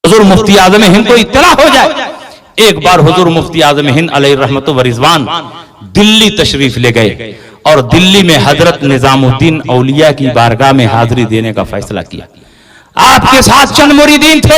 हुजूर मुफ्ती आज़म हिंद को इत्तला हो जाए। एक बार हुजूर मुफ्ती आज़म हिंद अलैहि रहमत व रिज़वान दिल्ली तशरीफ ले गए और दिल्ली में हजरत निजामुद्दीन औलिया की बारगाह में हाजिरी देने का फैसला किया। आपके साथ चंद मुरीदीन थे,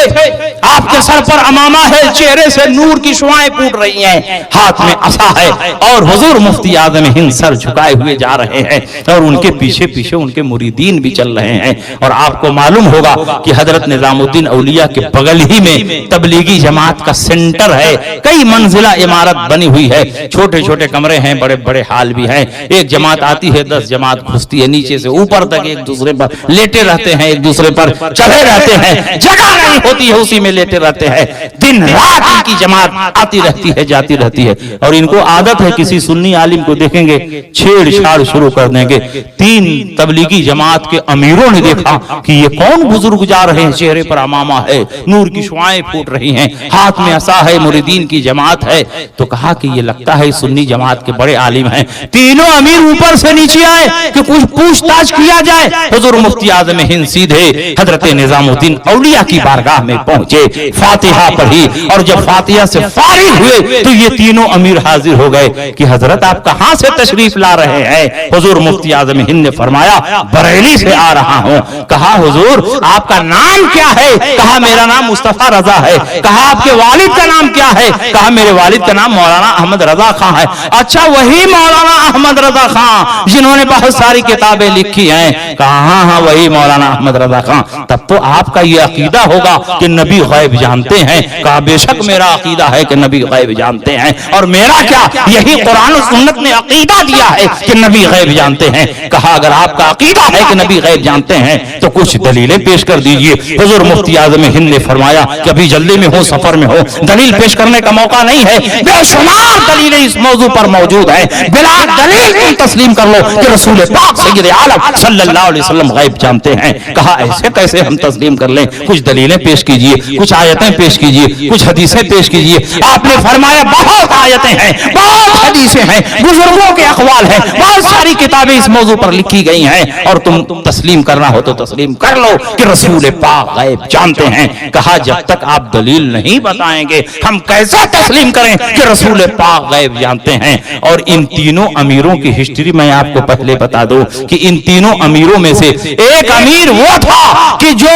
आपके सर पर अमामा है, चेहरे से नूर की शुआएं फूट रही हैं, हाथ में असा है और हुजूर मुफ्ती आज़म हिंद सर झुकाए हुए जा रहे हैं और उनके पीछे पीछे उनके मुरीदीन भी चल रहे हैं। और आपको मालूम होगा कि हजरत निजामुद्दीन औलिया के बगल ही में तबलीगी जमात का सेंटर है, कई मंजिला इमारत बनी हुई है, छोटे छोटे कमरे हैं, बड़े बड़े हाल भी हैं। एक जमात आती है, 10 जमात घुसती है, नीचे से ऊपर तक एक दूसरे पर लेटे रहते हैं, एक दूसरे पर रहते हैं, जगह नहीं होती है, उसी में लेटे रहते हैं। दिन रात इनकी जमात आती रहती है, जाती रहती है और इनको आदत है किसी सुन्नी आलिम को देखेंगे छेड़छाड़ शुरू कर देंगे। 3 तबलीगी जमात के अमीरों ने देखा कि ये कौन बुजुर्ग जा रहे हैं, चेहरे पर अमामा है, नूर की शुआएं फूट रही हैं, हाथ में असा है, मुरीदीन की जमात है, तो कहा कि ये लगता है सुन्नी जमात के बड़े आलिम हैं। तीनों अमीर ऊपर से नीचे आए कि कुछ पूछताछ किया जाए। हुजूर मुफ्ती आज़म हिंद सीधे हजरत निजामुद्दीन औलिया की बारगाह में पहुंचे, फातिहा पढ़ी और जब फातिहा से फारिग हुए तो ये तीनों अमीर हाजिर हो गए कि हजरत आप कहां से तशरीफ ला रहे हैं? हुजूर मुफ्ती आज़म हिंद ने फरमाया बरेली से आ रहा हूं। कहा हुजूर आपका नाम क्या है? कहा मेरा नाम मुस्तफा रजा है। कहा आपके वालिद का नाम क्या है? कहा मेरे वालिद का नाम मौलाना अहमद रजा खां है। अच्छा वही मौलाना अहमद रजा खां जिन्होंने बहुत सारी किताबें लिखी हैं? कहा हाँ वही मौलाना अहमद रजा खां। तब तो आपका ये अकीदा होगा कि नबी गैब जानते हैं। कहा बेशक मेरा अकीदा है कि नबी गैब जानते हैं, और मेरा क्या, यही कुरान और सुन्नत ने अकीदा दिया है कि नबी गैब जानते हैं। कहा अगर आपका अकीदा है कि नबी गैब जानते हैं तो कुछ दलीलें पेश कर दीजिए। हुजूर मुफ्ती आज़म हिंद ने फरमाया कि अभी जल्दी में हो, सफर में हो, दलील पेश करने का मौका नहीं है। बेशुमार दलीलें इस मौजू पर मौजूद है, बिला दलील तुम तस्लीम कर लो कि रसूल पाक सय्यद आलम सल्लल्लाहु अलैहि वसल्लम गैब जानते हैं। कहा ऐसे कैसे हम तस्लीम कर लें? कुछ दलीलें पेश कीजिए, कुछ आयतें पेश कीजिए, कुछ हदीसें पेश कीजिए। आपने फरमाया बहुत आयतें हैं, बहुत हदीसें हैं, बुजुर्गों के अक़वाल हैं, बहुत सारी किताबें इस मौजू पर लिखी गई हैं और तुम तस्लीम करना हो तो तस्लीम कर लो कि रसूल पाक गैब जानते हैं। कहा जब तक आप दलील नहीं बताएंगे हम कैसे तस्लीम करें कि रसूल पाक गैब जानते हैं? और इन तीनों अमीरों की हिस्ट्री मैं आपको पहले बता दूं कि इन तीनों अमीरों में से एक अमीर वो था कि जो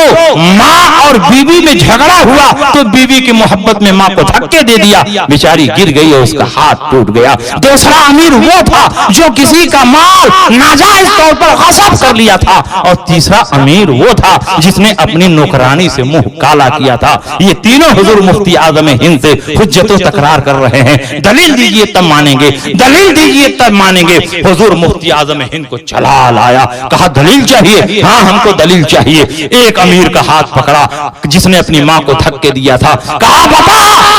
माँ और बीवी में झगड़ा हुआ तो बीवी की मोहब्बत में माँ को धक्के दे दिया, बेचारी गिर गई और उसका हाथ टूट गया। दूसरा अमीर वो था जो किसी का माल नाजायज तौर पर गस्ब कर लिया था। और तीसरा अमीर वो था जिसने अपनी नौकरानी से मुंह काला किया था। ये तीनों हुजूर मुफ्ती आज़म हिंद से हुज्जतों तकरार कर रहे हैं, दलील दीजिए तब मानेंगे, दलील दीजिए तब मानेंगे। हुजूर मुफ्ती आज़म हिंद को चला लाया, कहा दलील चाहिए? हाँ हमको दलील चाहिए। एक अमीर का हाथ पकड़ा जिसने अपनी माँ को धक्के दिया था, कहा बता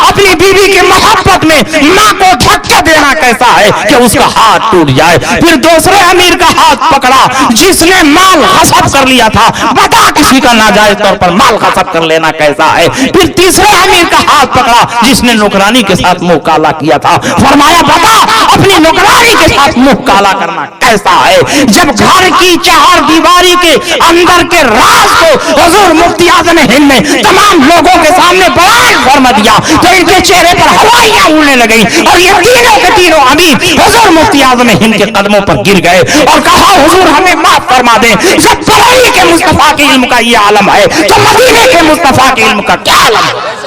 अपनी बीवी की मोहब्बत में माँ को धक्का देना कैसा है कि उसका हाथ टूट जाए। फिर दूसरे अमीर का हाथ पकड़ा जिसने माल गस्ब कर लिया था, बता किसी का नाजायज तौर पर माल गस्ब कर लेना कैसा है। फिर तीसरे अमीर का हाथ पकड़ा जिसने नौकरानी के साथ मुंह काला किया था, फरमाया बता अपनी नौकरानी के साथ मुंह काला करना कैसा है। जब घर की 4 दीवारी के अंदर के राज को हुजूर मुफ्ती आज़म हिंद ने तमाम लोगों के सामने बयान फरमा दिया तो इनके चेहरे पर हवाइयां उड़ने लगी और ये तीनों के तीनों अमीर हुजूर मुफ्ती आज़म हिंद के कदमों पर गिर गए और कहा हुजूर हमें माफ फरमा दें। जब बरेली के मुस्तफा के इल्म का ये आलम है तो मदीने के मुस्तफा के इल्म का क्या आलम है?